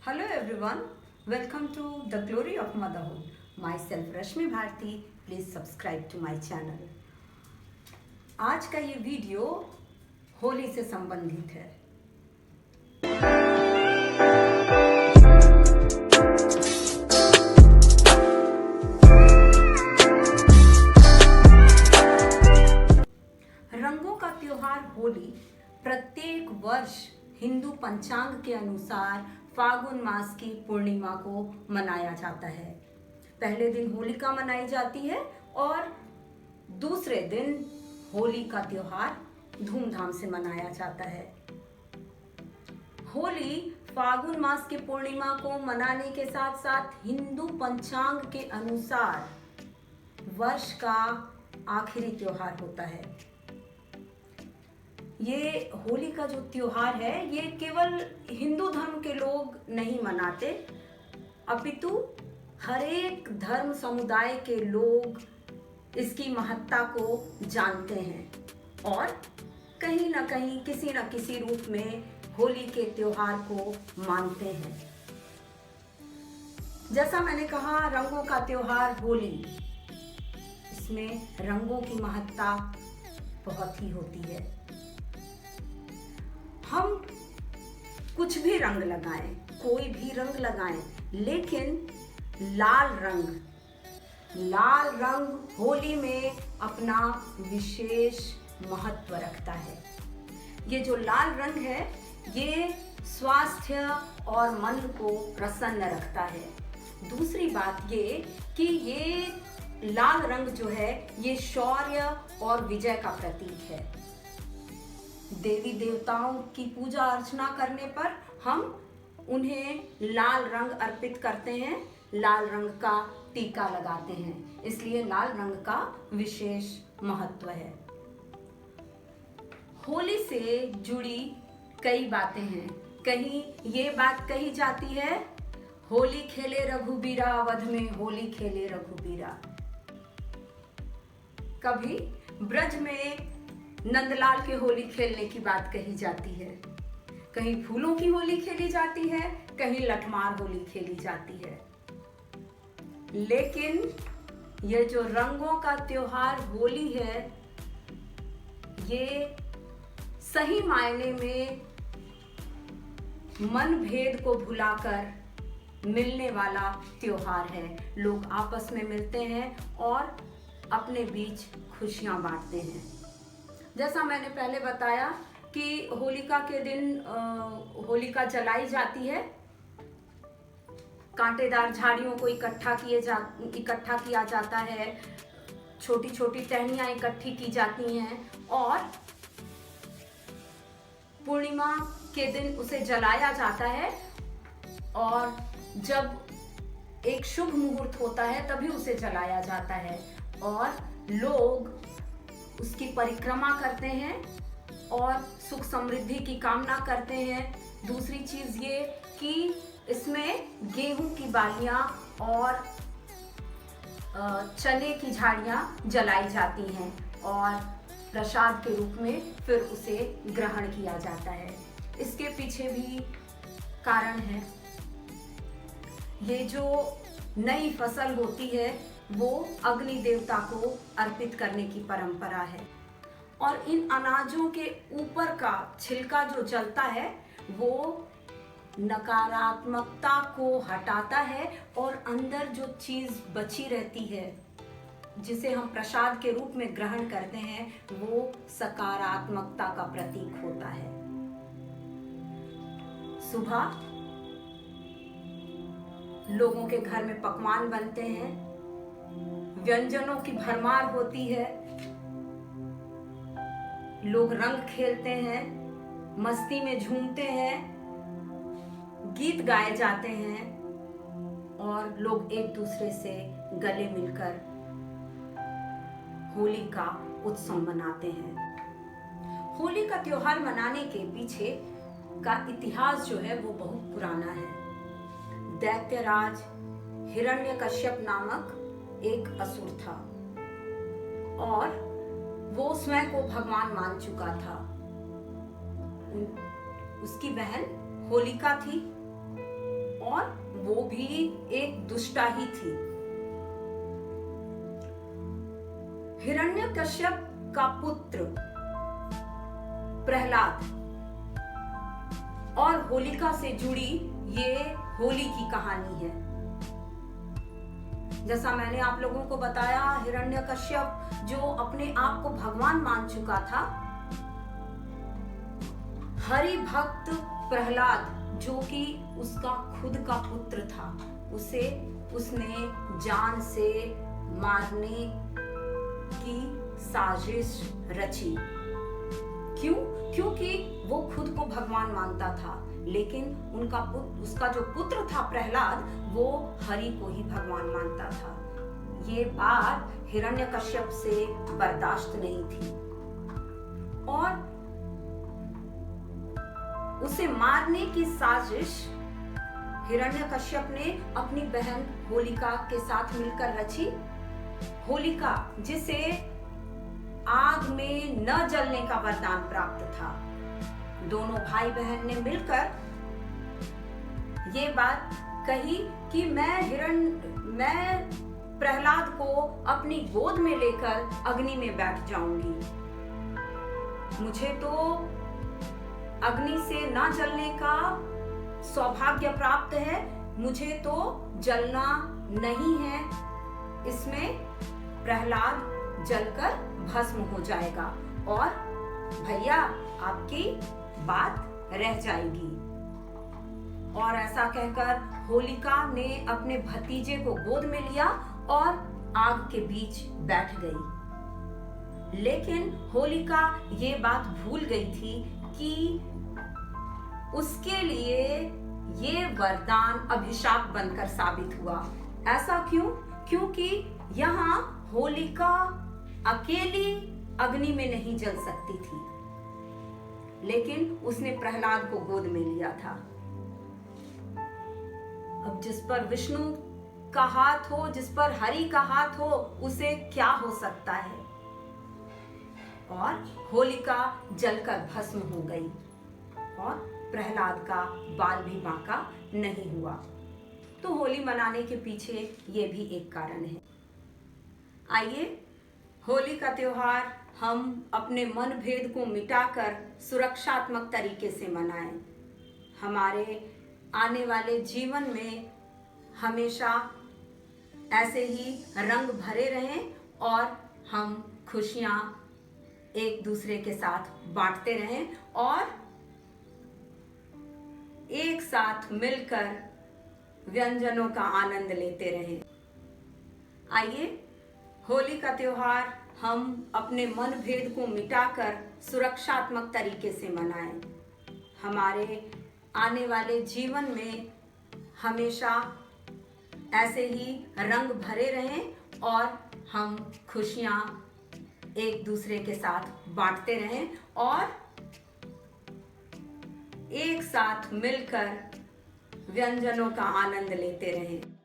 Hello everyone, welcome to the glory of motherhood. Myself Rashmi Bharti, please subscribe to my channel. आज का ये video Holi से संबंधित है। रंगों का त्योहार होली प्रत्येक वर्ष हिंदू पंचांग के अनुसार फागुन मास की पूर्णिमा को मनाया जाता है। पहले दिन होलिका मनाई जाती है और दूसरे दिन होली का त्योहार धूमधाम से मनाया जाता है। होली फागुन मास की पूर्णिमा को मनाने के साथ साथ हिंदू पंचांग के अनुसार वर्ष का आखिरी त्योहार होता है। ये होली का जो त्योहार है ये केवल हिंदू धर्म के लोग नहीं मनाते, अपितु हर एक धर्म समुदाय के लोग इसकी महत्ता को जानते हैं और कहीं ना कहीं किसी न किसी रूप में होली के त्योहार को मानते हैं। जैसा मैंने कहा, रंगों का त्योहार होली, इसमें रंगों की महत्ता बहुत ही होती है। हम कुछ भी रंग लगाएं, कोई भी रंग लगाएं, लेकिन लाल रंग होली में अपना विशेष महत्व रखता है। ये जो लाल रंग है ये स्वास्थ्य और मन को प्रसन्न रखता है। दूसरी बात ये कि ये लाल रंग जो है ये शौर्य और विजय का प्रतीक है। देवी देवताओं की पूजा अर्चना करने पर हम उन्हें लाल रंग अर्पित करते हैं, लाल रंग का टीका लगाते हैं, इसलिए लाल रंग का विशेष महत्व है। होली से जुड़ी कई बातें हैं। कहीं ये बात कही जाती है, होली खेले रघुबीरा, अवध में होली खेले रघुबीरा। कभी ब्रज में नंदलाल के होली खेलने की बात कही जाती है, कहीं फूलों की होली खेली जाती है, कहीं लठमार होली खेली जाती है। लेकिन ये जो रंगों का त्योहार होली है ये सही मायने में मन भेद को भुलाकर मिलने वाला त्योहार है। लोग आपस में मिलते हैं और अपने बीच खुशियां बांटते हैं। जैसा मैंने पहले बताया कि होलिका के दिन होलिका जलाई जाती है, कांटेदार झाड़ियों को इकट्ठा किया जाता है, छोटी छोटी टहनियां इकट्ठी की जाती हैं और पूर्णिमा के दिन उसे जलाया जाता है और जब एक शुभ मुहूर्त होता है तभी उसे जलाया जाता है और लोग उसकी परिक्रमा करते हैं और सुख समृद्धि की कामना करते हैं। दूसरी चीज ये कि इसमें गेहूं की बालियां और चने की झाड़ियां जलाई जाती हैं और प्रसाद के रूप में फिर उसे ग्रहण किया जाता है। इसके पीछे भी कारण है। ये जो नई फसल होती है वो अग्नि देवता को अर्पित करने की परंपरा है और इन अनाजों के ऊपर का छिलका जो जलता है वो नकारात्मकता को हटाता है और अंदर जो चीज बची रहती है जिसे हम प्रसाद के रूप में ग्रहण करते हैं वो सकारात्मकता का प्रतीक होता है। सुबह लोगों के घर में पकवान बनते हैं, व्यंजनों की भरमार होती है, लोग रंग खेलते हैं, मस्ती में झूमते हैं, गीत गाए जाते हैं और लोग एक दूसरे से गले मिलकर होली का उत्सव मनाते हैं। होली का त्योहार मनाने के पीछे का इतिहास जो है वो बहुत पुराना है। दैत्यराज हिरण्यकश्यप नामक एक असुर था और वो स्वयं को भगवान मान चुका था। उसकी बहन होलिका थी और वो भी एक दुष्टा ही थी। हिरण्यकश्यप का पुत्र प्रहलाद और होलिका से जुड़ी ये होली की कहानी है। जैसा मैंने आप लोगों को बताया, हिरण्यकश्यप जो अपने आप को भगवान मान चुका था, हरि भक्त प्रहलाद जो कि उसका खुद का पुत्र था, उसने जान से मारने की साजिश रची। क्यों? क्योंकि वो खुद को भगवान मानता था, लेकिन उसका जो पुत्र था प्रहलाद, वो हरि को ही भगवान मानता था। ये बात हिरण्यकश्यप से बर्दाश्त नहीं थी और उसे मारने की साजिश हिरण्यकश्यप ने अपनी बहन होलिका के साथ मिलकर रची। होलिका, जिसे आग में न जलने का वरदान प्राप्त था, दोनों भाई बहन ने मिलकर ये बात कही कि मैं प्रहलाद को अपनी गोद में लेकर अग्नि में बैठ जाऊंगी। मुझे तो अग्नि से न जलने का सौभाग्य प्राप्त है, मुझे तो जलना नहीं है, इसमें प्रहलाद जलकर भस्म हो जाएगा और भैया आपकी बात रह जाएगी। और ऐसा कहकर होलिका ने अपने भतीजे को गोद में लिया और आग के बीच बैठ गई। लेकिन होलिका ये बात भूल गई थी कि उसके लिए ये वरदान अभिशाप बनकर साबित हुआ। ऐसा क्यों? क्योंकि यहाँ होलिका अकेली अग्नि में नहीं जल सकती थी, लेकिन उसने प्रहलाद को गोद में लिया था। अब जिस पर विष्णु का हाथ हो, जिस पर हरि का हाथ हो, उसे क्या हो सकता है। और होलिका जलकर भस्म हो गई और प्रहलाद का बाल भी बांका नहीं हुआ। तो होली मनाने के पीछे ये भी एक कारण है। आइए होली का त्योहार हम अपने मन भेद को मिटाकर सुरक्षात्मक तरीके से मनाएं। हमारे आने वाले जीवन में हमेशा ऐसे ही रंग भरे रहें और हम खुशियां एक दूसरे के साथ बांटते रहें और एक साथ मिलकर व्यंजनों का आनंद लेते रहें। आइए होली का त्योहार हम अपने मन भेद को मिटाकर सुरक्षात्मक तरीके से मनाएं। हमारे आने वाले जीवन में हमेशा ऐसे ही रंग भरे रहें और हम खुशियां एक दूसरे के साथ बांटते रहें और एक साथ मिलकर व्यंजनों का आनंद लेते रहें।